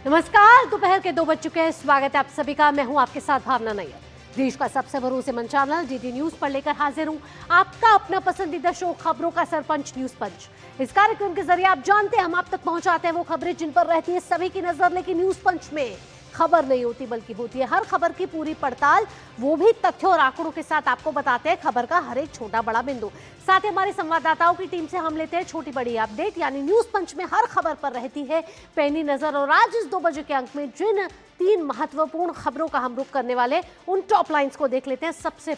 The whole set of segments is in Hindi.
नमस्कार, दोपहर के 2 बज चुके हैं। स्वागत है आप सभी का। मैं हूं आपके साथ भावना नैयर। देश का सबसे भरोसेमंद चैनल डीडी न्यूज पर लेकर हाजिर हूं आपका अपना पसंदीदा शो खबरों का सरपंच न्यूज पंच। इस कार्यक्रम के जरिए आप जानते हैं हम आप तक पहुंचाते हैं वो खबरें जिन पर रहती है सभी की नजर, लेकिन न्यूज पंच में खबर नहीं होती बल्कि होती है हर खबर की पूरी पड़ताल, वो भी तथ्यों और आंकड़ों के साथ। आपको बताते हैं खबर का हर एक छोटा बड़ा बिंदु। साथ ही हमारे संवाददाताओं की टीम से हम लेते हैं छोटी बड़ी अपडेट, यानी न्यूज पंच में हर खबर पर रहती है पैनी नजर। और आज इस 2 बजे के अंक में जिन 3 महत्वपूर्ण खबरों का हम रुख करने वाले उन टॉप लाइंस को देख लेते हैं। सबसे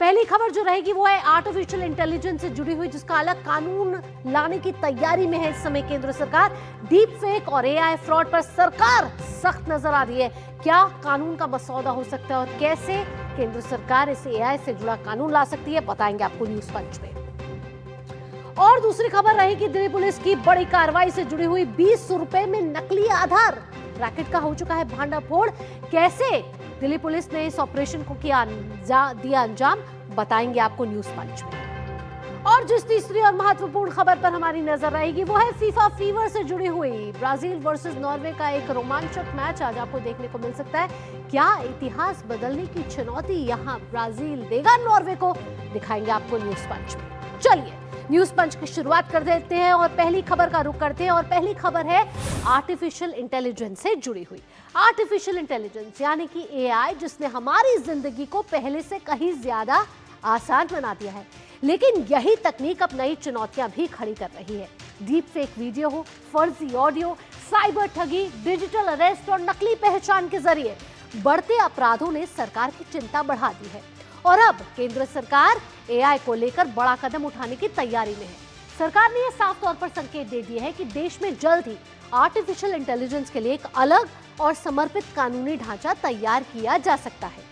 पहली खबर जो रहेगी वो है आर्टिफिशियल इंटेलिजेंस से जुड़ी हुई, जिसका अलग कानून लाने की तैयारी में है इस समय केंद्र सरकार। डीप फेक और एआई फ्रॉड पर सरकार सख्त नजर आ रही है। क्या कानून का मसौदा हो सकता है और कैसे केंद्र सरकार इस एआई से जुड़ा कानून ला सकती है, बताएंगे आपको न्यूज पंच में। और दूसरी खबर रहेगी दिल्ली पुलिस की बड़ी कार्रवाई से जुड़ी हुई। 20 रुपए में नकली आधार रैकेट का हो चुका है भांडाफोड़। कैसे दिल्ली पुलिस ने इस ऑपरेशन को दिया अंजाम, बताएंगे आपको न्यूज पंच में। और जिस तीसरी और महत्वपूर्ण खबर पर हमारी नजर रहेगी वो है फीफा फीवर से जुड़ी हुई। ब्राजील वर्सेस नॉर्वे का एक रोमांचक मैच आज आपको देखने को मिल सकता है। क्या इतिहास बदलने की चुनौती यहां ब्राजील देगा नॉर्वे को, दिखाएंगे आपको न्यूज पंच में। चलिए न्यूज पंच की शुरुआत कर देते हैं और पहली खबर का रुख करते हैं। और पहली खबर है आर्टिफिशियल इंटेलिजेंस से जुड़ी हुई। आर्टिफिशियल इंटेलिजेंस यानी कि एआई, जिसने हमारी जिंदगी को पहले से कहीं ज्यादा आसान बना दिया है, लेकिन यही तकनीक अब नई चुनौतियां भी खड़ी कर रही है। डीप फेक वीडियो हो, फर्जी ऑडियो, साइबर ठगी, डिजिटल अरेस्ट और नकली पहचान के जरिए बढ़ते अपराधों ने सरकार की चिंता बढ़ा दी है। और अब केंद्र सरकार एआई को लेकर बड़ा कदम उठाने की तैयारी में है। सरकार ने यह साफ तौर पर संकेत दे दिया है कि देश में जल्द ही आर्टिफिशियल इंटेलिजेंस के लिए एक अलग और समर्पित कानूनी ढांचा तैयार किया जा सकता है।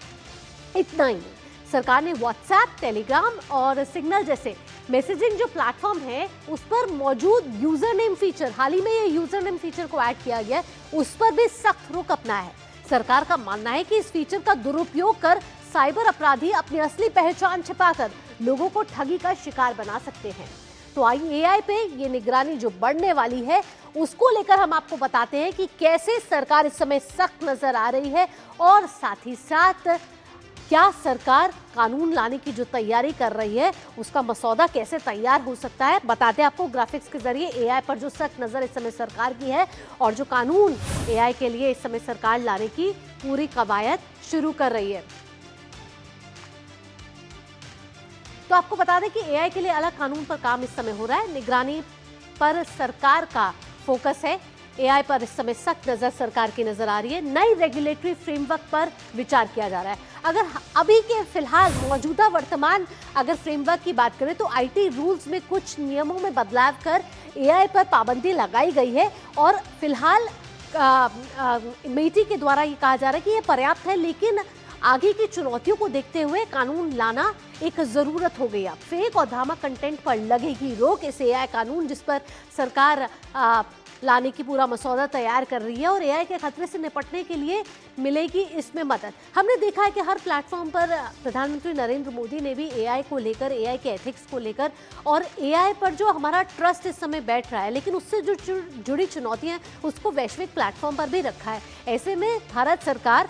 इतना ही नहीं, सरकार ने व्हाट्सएप, टेलीग्राम और सिग्नल जैसे मैसेजिंग जो प्लेटफॉर्म है उस पर मौजूद यूजर नेम फीचर, हाल ही में ये यूजर नेम फीचर को ऐड किया गया है, उस पर भी सख्त रुख अपनाया है। सरकार का मानना है कि इस फीचर का दुरुपयोग कर साइबर अपराधी अपनी असली पहचान छिपाकर लोगों को ठगी का शिकार बना सकते हैं। तो आइए एआई पे ये निगरानी जो बढ़ने वाली है उसको लेकर हम आपको बताते हैं कि कैसे सरकार इस समय सख्त नजर आ रही है और साथ ही साथ क्या सरकार कानून लाने की जो तैयारी कर रही है उसका मसौदा कैसे तैयार हो सकता है, बताते हैं आपको ग्राफिक्स के जरिए। एआई पर जो सख्त नजर इस समय सरकार की है और जो कानून एआई के लिए इस समय सरकार लाने की पूरी कवायद शुरू कर रही है। तो आपको बता दें कि एआई के लिए अलग कानून पर काम इस समय हो रहा है। निगरानी पर सरकार का फोकस है। एआई पर इस समय सख्त नजर सरकार की नजर आ रही है। नई रेगुलेटरी फ्रेमवर्क पर विचार किया जा रहा है। अगर अभी के फिलहाल मौजूदा वर्तमान अगर फ्रेमवर्क की बात करें तो आईटी रूल्स में कुछ नियमों में बदलाव कर एआई पर पाबंदी लगाई गई है। और फिलहाल मेटी के द्वारा ये कहा जा रहा है कि ये पर्याप्त है, लेकिन आगे की चुनौतियों को देखते हुए कानून लाना एक जरूरत हो गई। अब फेक और भ्रामक कंटेंट पर लगेगी रोक। इस एआई कानून जिस पर सरकार लाने की पूरा मसौदा तैयार कर रही है और एआई के खतरे से निपटने के लिए मिलेगी इसमें मदद। हमने देखा है कि हर प्लेटफॉर्म पर प्रधानमंत्री नरेंद्र मोदी ने भी एआई को लेकर, एआई के एथिक्स को लेकर और एआई पर जो हमारा ट्रस्ट इस समय बैठ रहा है, लेकिन उससे जो जुड़ी चुनौतियां उसको वैश्विक प्लेटफॉर्म पर भी रखा है। ऐसे में भारत सरकार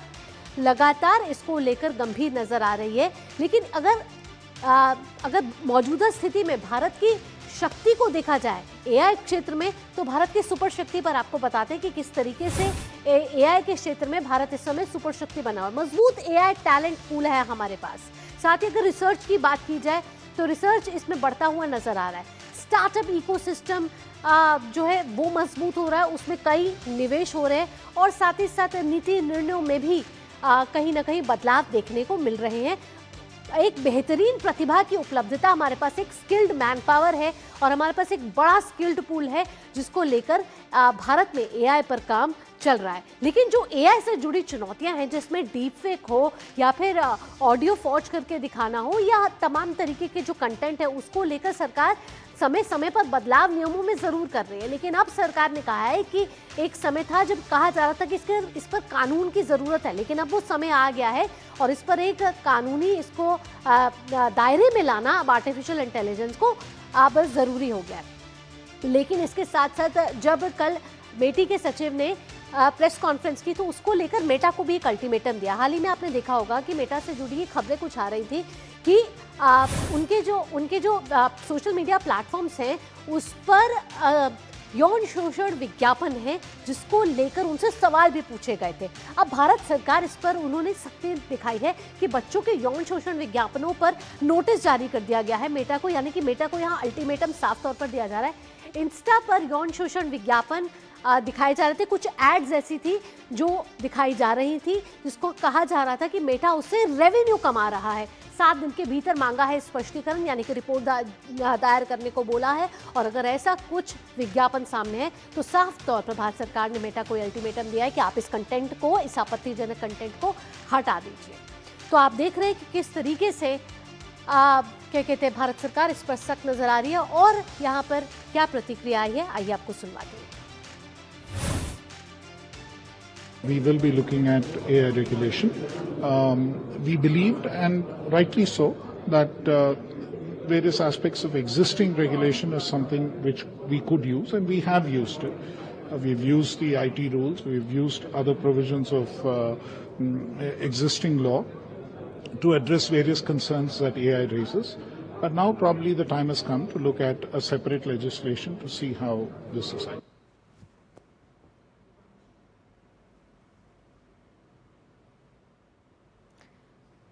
लगातार इसको लेकर गंभीर नजर आ रही है। लेकिन अगर मौजूदा स्थिति में भारत की शक्ति को देखा जाए एआई क्षेत्र में, तो भारत की सुपर शक्ति पर आपको बताते हैं कि किस तरीके से एआई के क्षेत्र में भारत इस समय सुपर शक्ति बना हुआ। मजबूत एआई टैलेंट पूल है हमारे पास। साथ ही अगर रिसर्च की बात की जाए तो रिसर्च इसमें बढ़ता हुआ नजर आ रहा है। स्टार्टअप इकोसिस्टम जो है वो मजबूत हो रहा है, उसमें कई निवेश हो रहे हैं और साथ ही साथ नीति निर्णयों में भी कहीं ना कहीं बदलाव देखने को मिल रहे हैं। एक बेहतरीन प्रतिभा की उपलब्धता, हमारे पास एक स्किल्ड मैन पावर है और हमारे पास एक बड़ा स्किल्ड पूल है जिसको लेकर भारत में एआई पर काम चल रहा है। लेकिन जो एआई से जुड़ी चुनौतियां हैं, जिसमें डीप फेक हो या फिर ऑडियो फॉर्ज करके दिखाना हो या तमाम तरीके के जो कंटेंट है, उसको लेकर सरकार समय समय पर बदलाव नियमों में जरूर कर रही है। लेकिन अब सरकार ने कहा है कि एक समय था जब कहा जा रहा था कि इस पर कानून की ज़रूरत है, लेकिन अब वो समय आ गया है और इस पर एक कानूनी इसको दायरे में लाना अब आर्टिफिशियल इंटेलिजेंस को अब ज़रूरी हो गया है। लेकिन इसके साथ साथ जब कल मेटी के सचिव ने प्रेस कॉन्फ्रेंस की तो उसको लेकर मेटा को भी एक अल्टीमेटम दिया। हाल ही में आपने देखा होगा कि मेटा से जुड़ी खबरें कुछ आ रही थी कि उनके जो सोशल मीडिया प्लेटफॉर्म्स हैं उस पर यौन शोषण विज्ञापन है जिसको लेकर उनसे सवाल भी पूछे गए थे। अब भारत सरकार इस पर उन्होंने सख्ती दिखाई है कि बच्चों के यौन शोषण विज्ञापनों पर नोटिस जारी कर दिया गया है मेटा को, यानी कि मेटा को यहाँ अल्टीमेटम साफ तौर पर दिया जा रहा है। इंस्टा पर यौन शोषण विज्ञापन दिखाए जा रहे थे, कुछ एड्स ऐसी थी जो दिखाई जा रही थी जिसको कहा जा रहा था कि मेटा उससे रेवेन्यू कमा रहा है। 7 दिन के भीतर मांगा है स्पष्टीकरण, यानी कि रिपोर्ट दायर करने को बोला है। और अगर ऐसा कुछ विज्ञापन सामने है तो साफ तौर पर भारत सरकार ने मेटा को अल्टीमेटम दिया है कि आप इस कंटेंट को, इस आपत्तिजनक कंटेंट को हटा दीजिए। तो आप देख रहे हैं कि किस तरीके से क्या कहते हैं भारत सरकार इस पर सख्त नजर आ रही है और यहाँ पर क्या प्रतिक्रिया आई है, आइए आपको सुनवाते हैं। We will be looking at AI regulation. We believed, and rightly so, that various aspects of existing regulation is something which we could use, and we have used it. We've used the IT rules, we've used other provisions of existing law to address various concerns that AI raises. But now probably the time has come to look at a separate legislation to see how this is handled.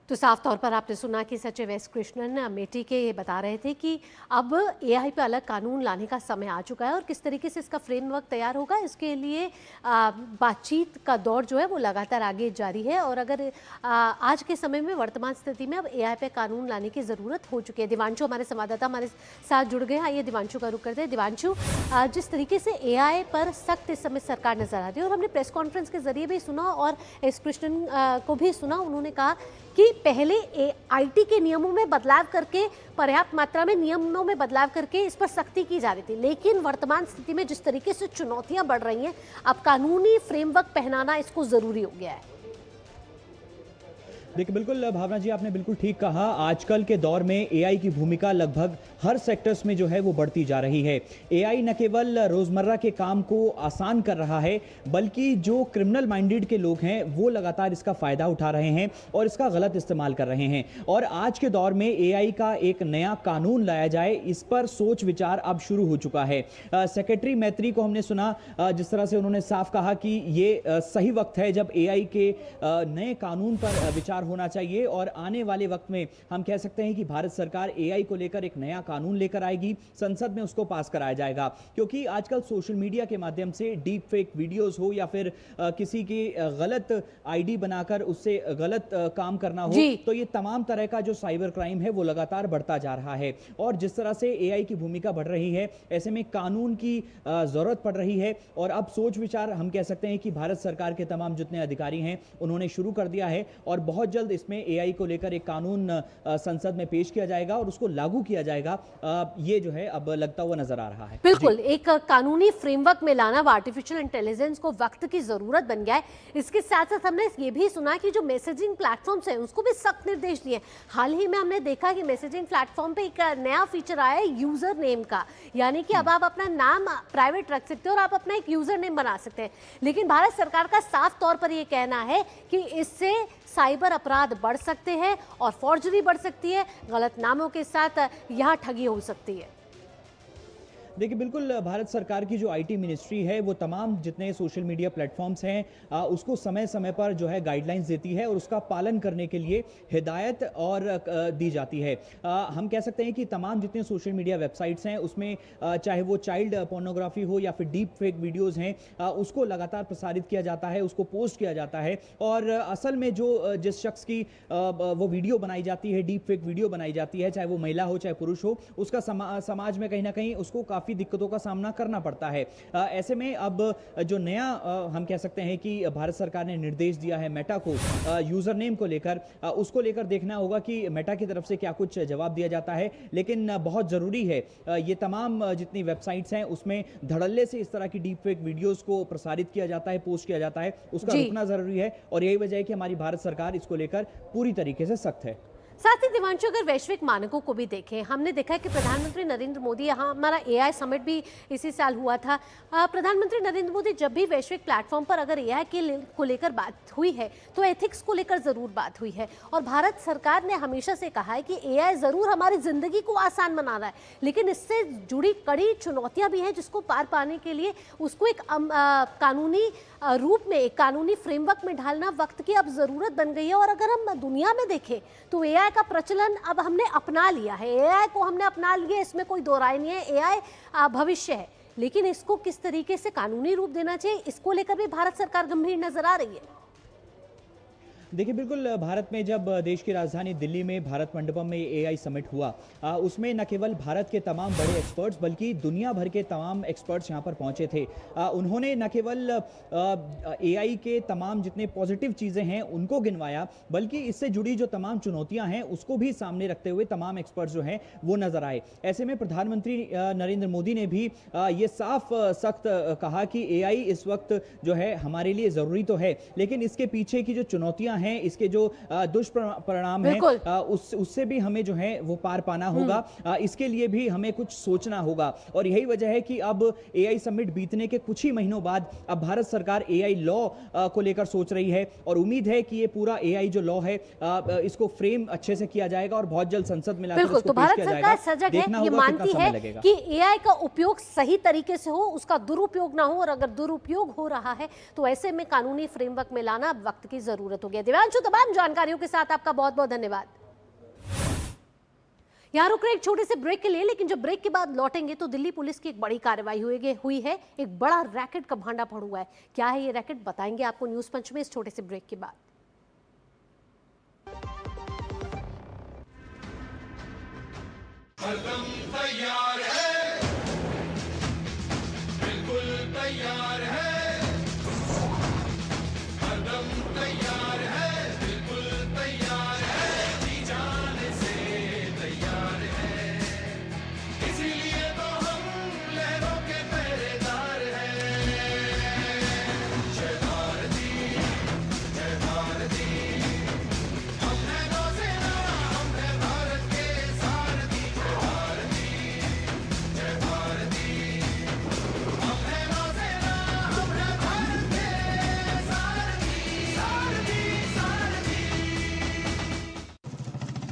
तो साफ तौर पर आपने सुना कि सचिव एस कृष्णन मेटी के ये बता रहे थे कि अब एआई पे अलग कानून लाने का समय आ चुका है और किस तरीके से इसका फ्रेमवर्क तैयार होगा इसके लिए बातचीत का दौर जो है वो लगातार आगे जारी है। और अगर आज के समय में वर्तमान स्थिति में अब एआई पे कानून लाने की ज़रूरत हो चुकी है। दिवांशु हमारे संवाददाता हमारे साथ जुड़ गए हैं, आइए दिवांशु का रुख करते हैं। दिवांशु, जिस तरीके से एआई पर सख्त इस समय सरकार नजर आ रही है और हमने प्रेस कॉन्फ्रेंस के जरिए भी सुना और एस कृष्णन को भी सुना, उन्होंने कहा कि पहले आईटी के नियमों में बदलाव करके, पर्याप्त मात्रा में नियमों में बदलाव करके इस पर सख्ती की जा रही थी, लेकिन वर्तमान स्थिति में जिस तरीके से चुनौतियां बढ़ रही हैं अब कानूनी फ्रेमवर्क पहनाना इसको जरूरी हो गया है। देखिए बिल्कुल भावना जी, आपने बिल्कुल ठीक कहा। आजकल के दौर में एआई की भूमिका लगभग हर सेक्टर्स में जो है वो बढ़ती जा रही है। एआई न केवल रोजमर्रा के काम को आसान कर रहा है बल्कि जो क्रिमिनल माइंडेड के लोग हैं वो लगातार इसका फायदा उठा रहे हैं और इसका गलत इस्तेमाल कर रहे हैं। और आज के दौर में एआई का एक नया कानून लाया जाए, इस पर सोच विचार अब शुरू हो चुका है। सेक्रेटरी मैत्री को हमने सुना, जिस तरह से उन्होंने साफ कहा कि ये सही वक्त है जब एआई के नए कानून पर विचार होना चाहिए और आने वाले वक्त में हम कह सकते हैं कि भारत सरकार एआई को लेकर एक नया कानून लेकर आएगी, संसद में उसको पास कराया जाएगा। क्योंकि आजकल सोशल मीडिया के माध्यम से डीप फेक वीडियोस हो या फिर किसी की गलत आईडी बनाकर उससे गलत काम करना हो, तो ये तमाम तरह का जो साइबर क्राइम है वो लगातार बढ़ता जा रहा है। और जिस तरह से एआई की भूमिका बढ़ रही है ऐसे में कानून की जरूरत पड़ रही है और अब सोच विचार हम कह सकते हैं कि भारत सरकार के तमाम जितने अधिकारी हैं उन्होंने शुरू कर दिया है और बहुत जल्द इसमें एआई को लेकर एक कानून संसद में पेश किया जाएगा और उसको लागू किया जाएगा। ये जो है अब लगता हुआ नजर आ रहा है। बिल्कुल, एक कानूनी फ्रेमवर्क में लाना आर्टिफिशियल इंटेलिजेंस को वक्त की जरूरत बन गया है। इसके साथ साथ हमने ये भी सुना कि जो मैसेजिंग प्लेटफॉर्म्स हैं उसको भी सख्त निर्देश दिए। हाल ही में हमने देखा कि मैसेजिंग प्लेटफॉर्म पे एक नया फीचर आया है यूजर नेम का, यानी कि अब आप अपना नाम प्राइवेट रख सकते हो और आप अपना एक यूजर नेम बना सकते हैं। लेकिन भारत सरकार का साफ तौर पर यह कहना है कि इससे साइबर अपराध बढ़ सकते हैं और फॉर्जरी बढ़ सकती है, गलत नामों के साथ यहां ठगी हो सकती है। देखिए बिल्कुल, भारत सरकार की जो आईटी मिनिस्ट्री है वो तमाम जितने सोशल मीडिया प्लेटफॉर्म्स हैं उसको समय समय पर जो है गाइडलाइंस देती है और उसका पालन करने के लिए हिदायत और दी जाती है। हम कह सकते हैं कि तमाम जितने सोशल मीडिया वेबसाइट्स हैं उसमें चाहे वो चाइल्ड पोर्नोग्राफी हो या फिर डीप फेक वीडियोज़ हैं उसको लगातार प्रसारित किया जाता है, उसको पोस्ट किया जाता है। और असल में जो जिस शख्स की वो वीडियो बनाई जाती है, डीप फेक वीडियो बनाई जाती है, चाहे वो महिला हो चाहे पुरुष हो, उसका समाज में कहीं ना कहीं उसको काफ़ी दिक्कतों का सामना करना पड़ता है। ऐसे में अब जो नया हम कह सकते हैं कि भारत सरकार ने निर्देश दिया है मेटा को यूजर नेम को लेकर, उसको लेकर देखना होगा कि मेटा की तरफ से क्या कुछ जवाब दिया जाता है। लेकिन बहुत जरूरी है ये तमाम जितनी वेबसाइट्स हैं उसमें धड़ल्ले से इस तरह की डीप फेक वीडियोस को प्रसारित किया जाता है, पोस्ट किया जाता है, उसका रुकना जरूरी है। और यही वजह है कि हमारी भारत सरकार इसको लेकर पूरी तरीके से सख्त है। साथ ही दिवांशु, अगर वैश्विक मानकों को भी देखें, हमने देखा है कि प्रधानमंत्री नरेंद्र मोदी, यहाँ हमारा एआई समिट भी इसी साल हुआ था। प्रधानमंत्री नरेंद्र मोदी जब भी वैश्विक प्लेटफॉर्म पर अगर एआई को लेकर बात हुई है तो एथिक्स को लेकर जरूर बात हुई है। और भारत सरकार ने हमेशा से कहा है कि एआई जरूर हमारी जिंदगी को आसान बना रहा है, लेकिन इससे जुड़ी कड़ी चुनौतियां भी हैं जिसको पार पाने के लिए उसको एक कानूनी रूप में, एक कानूनी फ्रेमवर्क में ढालना वक्त की अब जरूरत बन गई है। और अगर हम दुनिया में देखें तो एआई का प्रचलन अब हमने अपना लिया है, एआई को हमने अपना लिया, इसमें कोई दो राय नहीं है। एआई भविष्य है, लेकिन इसको किस तरीके से कानूनी रूप देना चाहिए, इसको लेकर भी भारत सरकार गंभीर नजर आ रही है। देखिए, बिल्कुल भारत में जब देश की राजधानी दिल्ली में भारत मंडपम में एआई समिट हुआ, उसमें न केवल भारत के तमाम बड़े एक्सपर्ट्स बल्कि दुनिया भर के तमाम एक्सपर्ट्स यहां पर पहुंचे थे। उन्होंने न केवल एआई के तमाम जितने पॉजिटिव चीज़ें हैं उनको गिनवाया, बल्कि इससे जुड़ी जो तमाम चुनौतियां हैं उसको भी सामने रखते हुए तमाम एक्सपर्ट्स जो हैं वो नजर आए। ऐसे में प्रधानमंत्री नरेंद्र मोदी ने भी ये साफ सख्त कहा कि एआई इस वक्त जो है हमारे लिए ज़रूरी तो है, लेकिन इसके पीछे की जो चुनौतियां हैं, इसके जो दुष्परिणाम हैं, उससे भी हमें जो है वो पार पाना होगा। इसके लिए भी हमें कुछ सोचना होगा। और यही वजह है कि अब एआई समिट बीतने के कुछ ही महीनों बाद अब भारत सरकार एआई लॉ को लेकर सोच रही है और उम्मीद है कि ये पूरा एआई जो लॉ है इसको फ्रेम अच्छे से किया जाएगा और बहुत जल्द संसद में लाकर तो भारत सरकार सजग है, ये मानती है कि एआई का उपयोग सही तरीके से हो, उसका दुरुपयोग ना हो, और अगर दुरुपयोग हो रहा है तो ऐसे में कानूनी फ्रेमवर्क में लाना वक्त की जरूरत हो गई। दिव्यांशु, तमाम जानकारियों के साथ आपका बहुत बहुत धन्यवाद। यहां रुक रहे एक छोटे से ब्रेक के लिए, लेकिन जब ब्रेक के बाद लौटेंगे तो दिल्ली पुलिस की एक बड़ी कार्रवाई हुई है। एक बड़ा रैकेट का भांडा फोड़ हुआ है। क्या है ये रैकेट, बताएंगे आपको न्यूज पंच में इस छोटे से ब्रेक के बाद। तैयार है, बिल्कुल तैयार है, तैयार है, बिल्कुल तैयार है, जी जाने से तैयार है, इसीलिए तो हम लहरों के पहरेदार हैं। जय भारती, जय भारती, हम है नौसेना, हम है भारत के सारथी। जय भारती, जय भारती, हम है नौसेना, हम है भारत के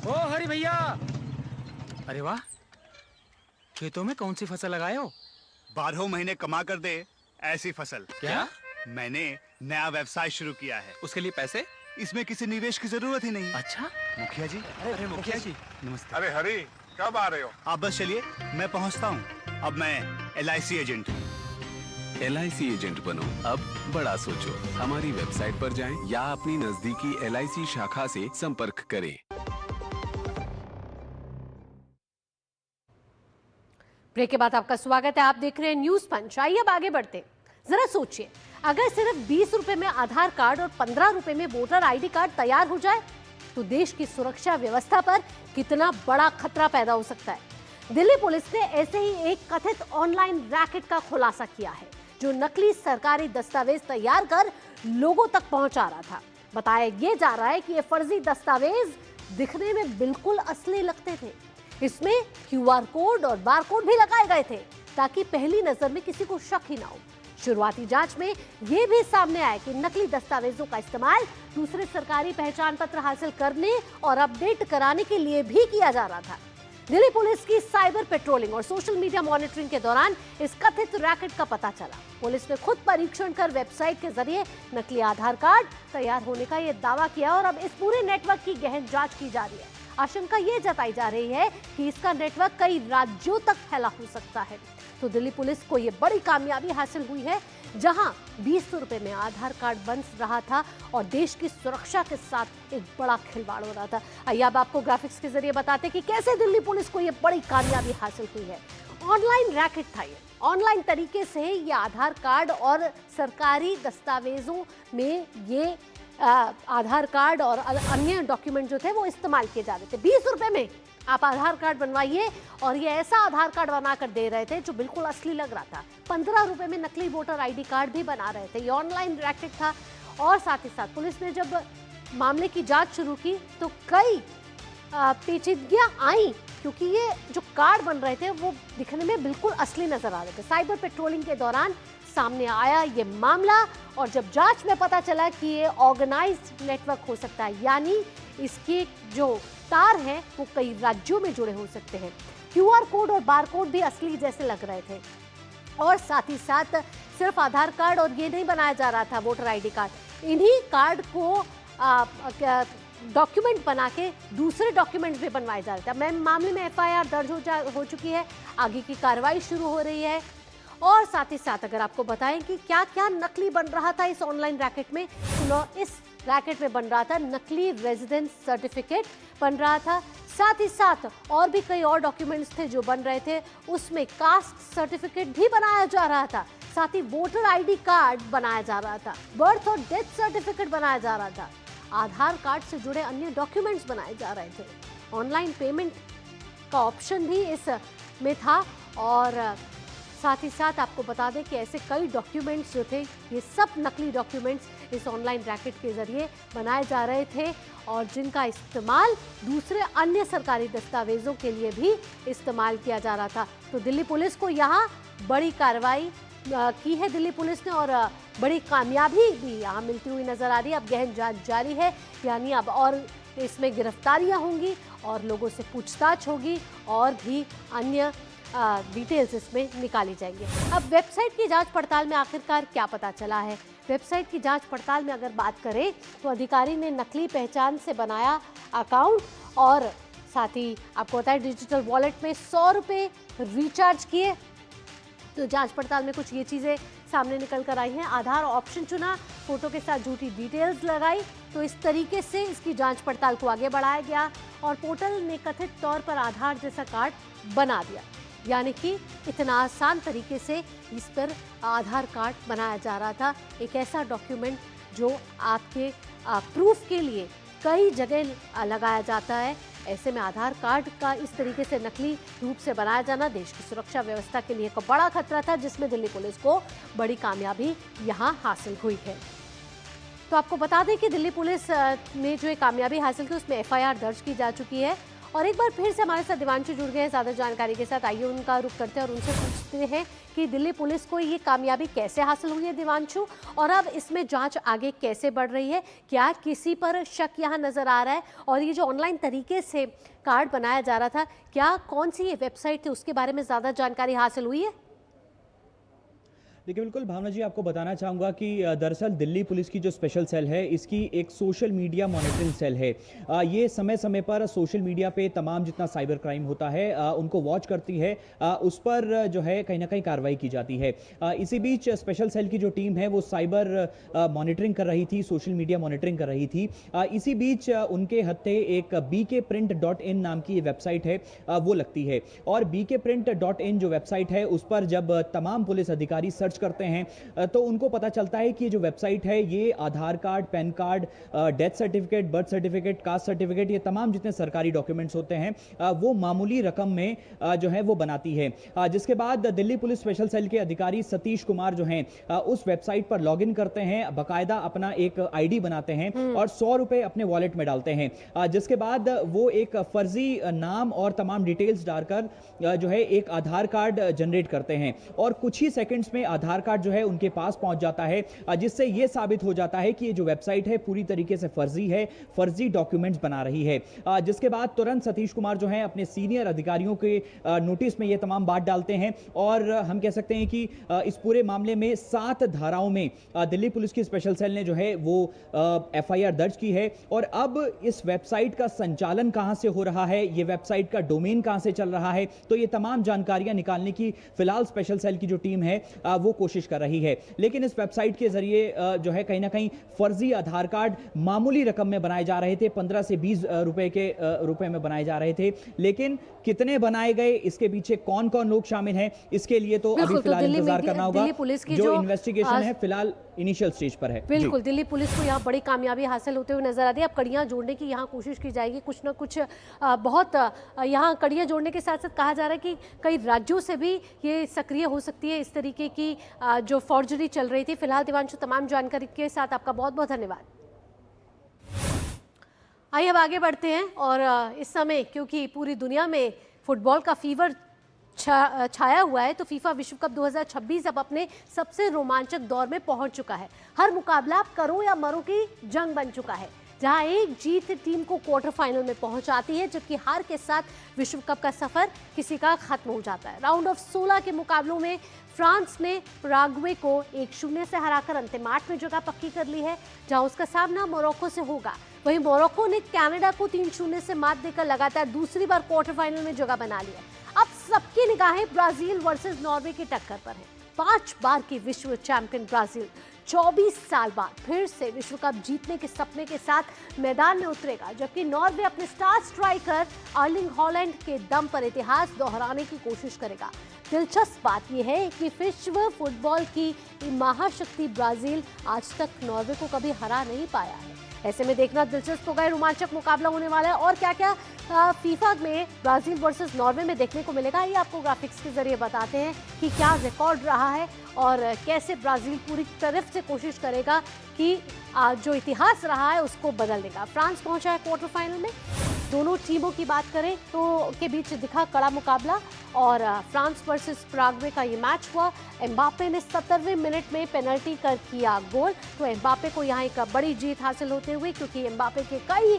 ओ हरी भैया, अरे वाह, खेतों में कौन सी फसल लगाए हो? 12 महीने कमा कर दे ऐसी फसल। क्या? मैंने नया व्यवसाय शुरू किया है। उसके लिए पैसे? इसमें किसी निवेश की जरूरत ही नहीं। अच्छा, मुखिया जी। अरे मुखिया जी, नमस्ते। अरे हरी, कब आ रहे हो? आप बस चलिए, मैं पहुंचता हूँ। अब मैं LIC एजेंट हूँ। LIC एजेंट बनो, अब बड़ा सोचो। हमारी वेबसाइट पर जाएं या अपनी नजदीकी LIC शाखा से संपर्क करें। ब्रेक के बाद आपका स्वागत है, आप देख रहे हैं न्यूज पंच। आइए अब आगे बढ़ते। जरा सोचिए, अगर सिर्फ 20 रुपए में आधार कार्ड और 15 रुपए में वोटर ID कार्ड तैयार हो जाए तो देश की सुरक्षा व्यवस्था पर कितना बड़ा खतरा पैदा हो सकता है। दिल्ली पुलिस ने ऐसे ही एक कथित ऑनलाइन रैकेट का खुलासा किया है जो नकली सरकारी दस्तावेज तैयार कर लोगों तक पहुंचा रहा था। बताया यह जा रहा है कि ये फर्जी दस्तावेज दिखने में बिल्कुल असली लगते थे। इसमें QR कोड और बार कोड भी लगाए गए थे ताकि पहली नजर में किसी को शक ही ना हो। शुरुआती जांच में यह भी सामने आया कि नकली दस्तावेजों का इस्तेमाल दूसरे सरकारी पहचान पत्र हासिल करने और अपडेट कराने के लिए भी किया जा रहा था। दिल्ली पुलिस की साइबर पेट्रोलिंग और सोशल मीडिया मॉनिटरिंग के दौरान इस कथित रैकेट का पता चला। पुलिस ने खुद परीक्षण कर वेबसाइट के जरिए नकली आधार कार्ड तैयार होने का यह दावा किया और अब इस पूरे नेटवर्क की गहन जांच की जा रही है। आशंका यह जताई जा रही है कि इसका नेटवर्क कई राज्यों तक फैला हो सकता है। तो दिल्ली पुलिस को यह बड़ी कामयाबी हासिल हुई है, जहां 20 रुपए में आधार कार्ड बन रहा था और देश की सुरक्षा के साथ एक बड़ा खिलवाड़ हो रहा था। आइए अब आपको ग्राफिक्स के जरिए बताते कि कैसे दिल्ली पुलिस को यह बड़ी कामयाबी हासिल हुई है। ऑनलाइन रैकेट था ये। ऑनलाइन तरीके से ये आधार कार्ड और सरकारी दस्तावेजों में ये आधार कार्ड और अन्य डॉक्यूमेंट जो थे वो इस्तेमाल किए जा रहे थे। 20 रुपए में आप आधार कार्ड बनवाइए और ये ऐसा आधार कार्ड बनाकर दे रहे थे जो बिल्कुल असली लग रहा था। 15 रुपए में नकली वोटर ID कार्ड भी बना रहे थे। ये ऑनलाइन रैकेट था। और साथ ही साथ पुलिस ने जब मामले की जांच शुरू की तो कई पेचीदगियां आई, क्योंकि ये जो कार्ड बन रहे थे वो दिखने में बिल्कुल असली नजर आ रहे थे। साइबर पेट्रोलिंग के दौरान सामने आया ये मामला, और जब जांच में पता चला कि ये ऑर्गेनाइज्ड नेटवर्क हो सकता है, यानी इसके जो तार हैं वो कई राज्यों में जुड़े हो सकते हैं। QR कोड और बार कोड भी असली जैसे लग रहे थे, और साथ ही साथ सिर्फ आधार कार्ड और ये नहीं बनाया जा रहा था वोटर ID कार्ड, इन्हीं कार्ड को डॉक्यूमेंट बना के दूसरे डॉक्यूमेंट्स भी बनवाए जा रहे थे। मैं मामले में FIR दर्ज हो चुकी है, आगे की कार्रवाई शुरू हो रही है। और साथ ही साथ अगर आपको बताएं कि क्या क्या नकली बन रहा था इस ऑनलाइन रैकेट में, सुनो, इस रैकेट में बन रहा था नकली रेजिडेंस सर्टिफिकेट बन रहा था, साथ ही साथ और भी कई और डॉक्यूमेंट्स थे जो बन रहे थे। उसमें कास्ट सर्टिफिकेट भी बनाया जा रहा था, साथ ही वोटर ID कार्ड बनाया जा रहा था, बर्थ और डेथ सर्टिफिकेट बनाया जा रहा था, आधार कार्ड से जुड़े अन्य डॉक्यूमेंट्स बनाए जा रहे थे। ऑनलाइन पेमेंट का ऑप्शन भी इस में था, और साथ ही साथ आपको बता दें कि ऐसे कई डॉक्यूमेंट्स जो थे, ये सब नकली डॉक्यूमेंट्स इस ऑनलाइन रैकेट के जरिए बनाए जा रहे थे, और जिनका इस्तेमाल दूसरे अन्य सरकारी दस्तावेजों के लिए भी इस्तेमाल किया जा रहा था। तो दिल्ली पुलिस को यहाँ बड़ी कार्रवाई की है दिल्ली पुलिस ने, और बड़ी कामयाबी भी यहाँ मिलती हुई नजर आ रही है। अब गहन जांच जारी है, यानी अब और इसमें गिरफ्तारियां होंगी और लोगों से पूछताछ होगी, और भी अन्य डिटेल्स इसमें निकाली जाएंगी। अब वेबसाइट की जांच पड़ताल में आखिरकार क्या पता चला है? वेबसाइट की जांच पड़ताल में अगर बात करें तो अधिकारी ने नकली पहचान से बनाया अकाउंट, और साथ ही आपको बताया डिजिटल वॉलेट में 100 रुपये रिचार्ज किए। तो जांच पड़ताल में कुछ ये चीज़ें सामने निकल कर आई हैं। आधार ऑप्शन चुना, फोटो के साथ झूठी डिटेल्स लगाई, तो इस तरीके से इसकी जांच पड़ताल को आगे बढ़ाया गया, और पोर्टल ने कथित तौर पर आधार जैसा कार्ड बना दिया, यानी कि इतना आसान तरीके से इस पर आधार कार्ड बनाया जा रहा था। एक ऐसा डॉक्यूमेंट जो आपके प्रूफ के लिए कई जगह लगाया जाता है, ऐसे में आधार कार्ड का इस तरीके से नकली रूप से बनाया जाना देश की सुरक्षा व्यवस्था के लिए एक बड़ा खतरा था, जिसमें दिल्ली पुलिस को बड़ी कामयाबी यहां हासिल हुई है। तो आपको बता दें कि दिल्ली पुलिस ने जो कामयाबी हासिल की उसमें FIR दर्ज की जा चुकी है। और एक बार फिर से हमारे साथ दिवांशु जुड़ गए हैं ज़्यादा जानकारी के साथ। आइए उनका रुख करते हैं और उनसे पूछते हैं कि दिल्ली पुलिस को ये कामयाबी कैसे हासिल हुई है दिवांशु, और अब इसमें जांच आगे कैसे बढ़ रही है? क्या किसी पर शक यहाँ नज़र आ रहा है? और ये जो ऑनलाइन तरीके से कार्ड बनाया जा रहा था, क्या कौन सी ये वेबसाइट थी, उसके बारे में ज़्यादा जानकारी हासिल हुई है? देखिए बिल्कुल भावना जी, आपको बताना चाहूँगा कि दरअसल दिल्ली पुलिस की जो स्पेशल सेल है, इसकी एक सोशल मीडिया मॉनिटरिंग सेल है। ये समय समय पर सोशल मीडिया पे तमाम जितना साइबर क्राइम होता है उनको वॉच करती है, उस पर जो है कहीं ना कहीं कार्रवाई की जाती है। इसी बीच स्पेशल सेल की जो टीम है वो साइबर मॉनिटरिंग कर रही थी, सोशल मीडिया मॉनिटरिंग कर रही थी। इसी बीच उनके हत्थे एक bkprint.in नाम की वेबसाइट है वो लगती है, और bkprint.in जो वेबसाइट है उस पर जब तमाम पुलिस अधिकारी सर्च करते हैं तो उनको पता चलता है कि ये जो वेबसाइट है ये Aadhaar card, PAN card, death certificate, birth certificate, caste certificate, ये तमाम जितने सरकारी डॉक्यूमेंट्स होते हैं वो मामूली रकम में जो है वो बनाती है। जिसके बाद दिल्ली पुलिस स्पेशल सेल के अधिकारी सतीश कुमार जो हैं उस वेबसाइट पर लॉगिन करते हैं, बाकायदा अपना एक ID बनाते हैं और 100 रुपए अपने वॉलेट में डालते हैं। जिसके बाद वो एक फर्जी नाम और तमाम डिटेल्स डालकर जो है एक आधार कार्ड जनरेट करते हैं, और कुछ ही सेकंड्स में आधार कार्ड जो है उनके पास पहुंच जाता है, जिससे यह साबित हो जाता है कि ये जो वेबसाइट है पूरी तरीके से फर्जी है, फर्जी डॉक्यूमेंट्स बना रही है। जिसके बाद तुरंत सतीश कुमार जो है अपने सीनियर अधिकारियों के नोटिस में ये तमाम बात डालते हैं, और हम कह सकते हैं कि इस पूरे मामले में 7 धाराओं में दिल्ली पुलिस की स्पेशल सेल ने जो है वो FIR दर्ज की है। और अब इस वेबसाइट का संचालन कहां से हो रहा है, ये वेबसाइट का डोमेन कहां से चल रहा है, तो ये तमाम जानकारियां निकालने की फिलहाल स्पेशल सेल की जो टीम है वो कोशिश कर रही है। लेकिन इस वेबसाइट के जरिए जो है कहीं ना कहीं फर्जी आधार कार्ड मामूली रकम में बनाए जा रहे थे, 15 से 20 रुपए में बनाए जा रहे थे। लेकिन कितने बनाए गए, इसके पीछे कौन कौन लोग शामिल हैं, इसके लिए तो अभी फिलहाल इंतजार करना होगा। जो इन्वेस्टिगेशन है फिलहाल इनिशियल स्टेज पर है। बिल्कुल, दिल्ली पुलिस को यहाँ बड़ी कामयाबी हासिल होते हुए नजर आ रही है। अब कड़ियाँ जोड़ने की यहाँ कोशिश की जाएगी, कुछ ना कुछ बहुत यहाँ कड़ियाँ जोड़ने के साथ साथ कहा जा रहा है कि कई राज्यों से भी ये सक्रिय हो सकती है इस तरीके की जो फॉर्जरी चल रही थी। फिलहाल दिवांशु, तमाम जानकारी के साथ आपका बहुत बहुत धन्यवाद। आइए अब आगे बढ़ते हैं और इस समय क्योंकि पूरी दुनिया में फुटबॉल का फीवर छाया हुआ है तो फीफा विश्व कप 2026 अब अपने सबसे रोमांचक दौर में पहुंच चुका है। हर मुकाबला करो या मरो की जंग बन चुका है, जहां एक जीत टीम को क्वार्टर फाइनल में पहुंचाती है, जबकि हार के साथ विश्व कप का सफर किसी का खत्म हो जाता है। राउंड ऑफ 16 के मुकाबलों में फ्रांस ने पैराग्वे को 1-0 से हराकर अंतिम 8 में जगह पक्की कर ली है, जहां उसका सामना मोरक्को से होगा। वहीं मोरक्को ने कनाडा को 3-0 से मात देकर लगातार दूसरी बार क्वार्टर फाइनल में जगह बना ली है। अब सबकी निगाहें ब्राजील वर्सेस नॉर्वे की टक्कर पर है। 5 बार की विश्व चैंपियन ब्राजील 24 साल बाद फिर से विश्व कप जीतने के सपने के साथ मैदान में उतरेगा, जबकि नॉर्वे अपने स्टार स्ट्राइकर अर्लिंग हॉलैंड के दम पर इतिहास दोहराने की कोशिश करेगा। दिलचस्प बात यह है कि विश्व फुटबॉल की महाशक्ति ब्राजील आज तक नॉर्वे को कभी हरा नहीं पाया है। ऐसे में देखना दिलचस्प होगा, रोमांचक मुकाबला होने वाला है। और क्या क्या फीफा में ब्राजील वर्सेस नॉर्वे में देखने को मिलेगा, ये आपको ग्राफिक्स के जरिए बताते हैं कि क्या रिकॉर्ड रहा है और कैसे ब्राजील पूरी तरफ से कोशिश करेगा कि जो इतिहास रहा है उसको बदल देगा। फ्रांस पहुंचा है क्वार्टर फाइनल में। दोनों टीमों की बात करें तो के बीच दिखा कड़ा मुकाबला और फ्रांस वर्सेस पैराग्वे का ये मैच हुआ। एम्बापे ने 70वें मिनट में पेनल्टी कर किया गोल, तो एम्बापे को यहाँ एक बड़ी जीत हासिल होते हुए, क्योंकि एम्बापे के कई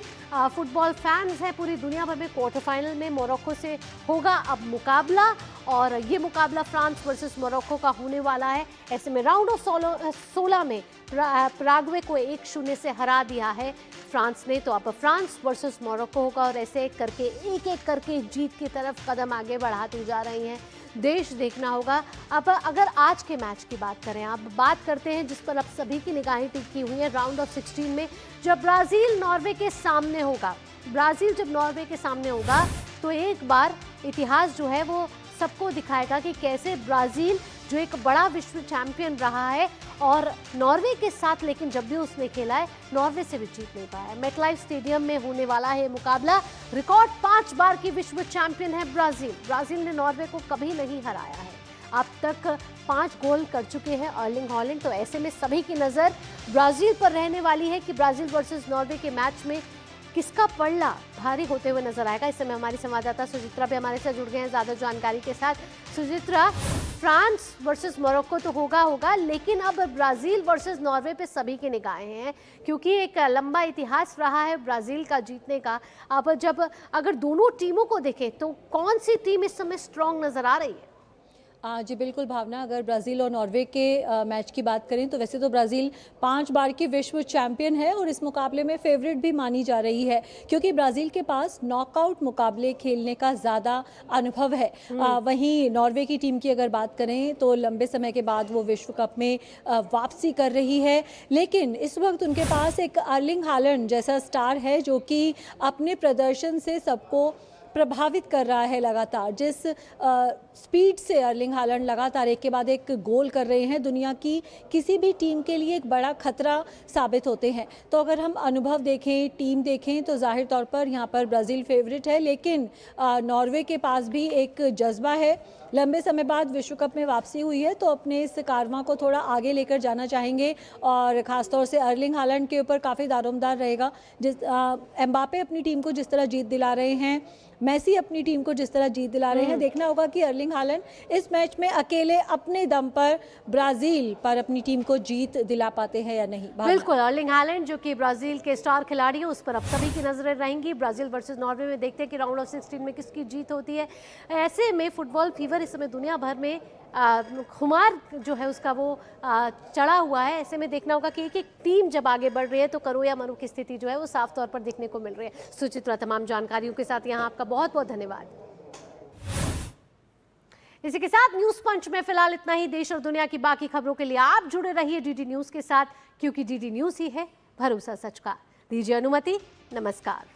फुटबॉल फैंस हैं पूरी दुनिया भर में। क्वार्टर फाइनल में मोरक्को से होगा अब मुकाबला और ये मुकाबला फ्रांस वर्सेस मोरक्को का होने वाला है। ऐसे में राउंड ऑफ 16 में पैराग्वे को 1-0 से हरा दिया है फ्रांस ने, तो अब फ्रांस वर्सेस मोरक्को होगा और ऐसे करके एक एक करके जीत की तरफ कदम आगे बढ़ाती जा रही हैं। देश देखना होगा। अब अगर आज के मैच की बात करें, अब बात करते हैं जिस पर अब सभी की निगाहें टिकी हुई है राउंड ऑफ 16 में, जब ब्राजील नॉर्वे के सामने होगा। ब्राजील जब नॉर्वे के सामने होगा तो एक बार इतिहास जो है वो सबको दिखाएगा कि कैसे ब्राजील जो एक बड़ा विश्व चैंपियन रहा है और नॉर्वे के साथ, लेकिन जब भी उसने खेला है नॉर्वे से भी जीत नहीं पाया है। मेटलाइफ स्टेडियम में होने वाला है मुकाबला। रिकॉर्ड 5 बार की विश्व चैंपियन है ब्राजील। ब्राजील ने नॉर्वे को कभी नहीं हराया है। अब तक 5 गोल कर चुके हैं अर्लिंग हॉलैंड, तो ऐसे में सभी की नज़र ब्राजील पर रहने वाली है कि ब्राजील वर्सेस नॉर्वे के मैच में किसका पलड़ा भारी होते हुए नजर आएगा। इस समय हमारी संवाददाता सुचित्रा भी हमारे साथ जुड़ गए हैं ज़्यादा जानकारी के साथ। सुचित्रा, फ्रांस वर्सेस मोरक्को तो होगा, लेकिन अब ब्राजील वर्सेस नॉर्वे पे सभी की निगाहें हैं, क्योंकि एक लंबा इतिहास रहा है ब्राजील का जीतने का। अब जब अगर दोनों टीमों को देखें तो कौन सी टीम इस समय स्ट्रॉन्ग नजर आ रही है? जी बिल्कुल भावना, अगर ब्राज़ील और नॉर्वे के मैच की बात करें तो वैसे तो ब्राज़ील 5 बार की विश्व चैंपियन है और इस मुकाबले में फेवरेट भी मानी जा रही है, क्योंकि ब्राज़ील के पास नॉकआउट मुकाबले खेलने का ज़्यादा अनुभव है। वहीं नॉर्वे की टीम की अगर बात करें तो लंबे समय के बाद वो विश्व कप में वापसी कर रही है, लेकिन इस वक्त उनके पास एक अर्लिंग हालैंड जैसा स्टार है जो कि अपने प्रदर्शन से सबको प्रभावित कर रहा है। लगातार जिस स्पीड से अर्लिंग हालैंड लगातार एक के बाद एक गोल कर रहे हैं, दुनिया की किसी भी टीम के लिए एक बड़ा खतरा साबित होते हैं। तो अगर हम अनुभव देखें, टीम देखें, तो जाहिर तौर पर यहाँ पर ब्राज़ील फेवरेट है, लेकिन नॉर्वे के पास भी एक जज्बा है। लंबे समय बाद विश्व कप में वापसी हुई है तो अपने इस कारवां को थोड़ा आगे लेकर जाना चाहेंगे और ख़ासतौर से अर्लिंग हालैंड के ऊपर काफ़ी दारोमदार रहेगा। जिस एम्बापे अपनी टीम को जिस तरह जीत दिला रहे हैं, मेसी अपनी टीम को जिस तरह जीत दिला रहे हैं, देखना होगा कि अर्लिंग हालैंड इस मैच में अकेले अपने दम पर ब्राज़ील पर अपनी टीम को जीत दिला पाते हैं या नहीं। बिल्कुल, अर्लिंग हालैंड जो कि ब्राज़ील के स्टार खिलाड़ी हैं, उस पर अब सभी की नजरें रहेंगी। ब्राज़ील वर्सेस नॉर्वे में देखते हैं कि राउंड ऑफ 16 में किसकी जीत होती है। ऐसे में फुटबॉल फीवर इस समय दुनिया भर में खुमार जो है उसका वो चढ़ा हुआ है। ऐसे में देखना होगा कि एक एक टीम जब आगे बढ़ रही है तो करो या मरो की स्थिति जो है वो साफ तौर पर देखने को मिल रही है। सुचित्रा, तमाम जानकारियों के साथ यहाँ आपका बहुत बहुत धन्यवाद। इसी के साथ न्यूज पंच में फिलहाल इतना ही। देश और दुनिया की बाकी खबरों के लिए आप जुड़े रहिए डीडी न्यूज के साथ, क्योंकि डीडी न्यूज ही है भरोसा सच का। दीजिए अनुमति, नमस्कार।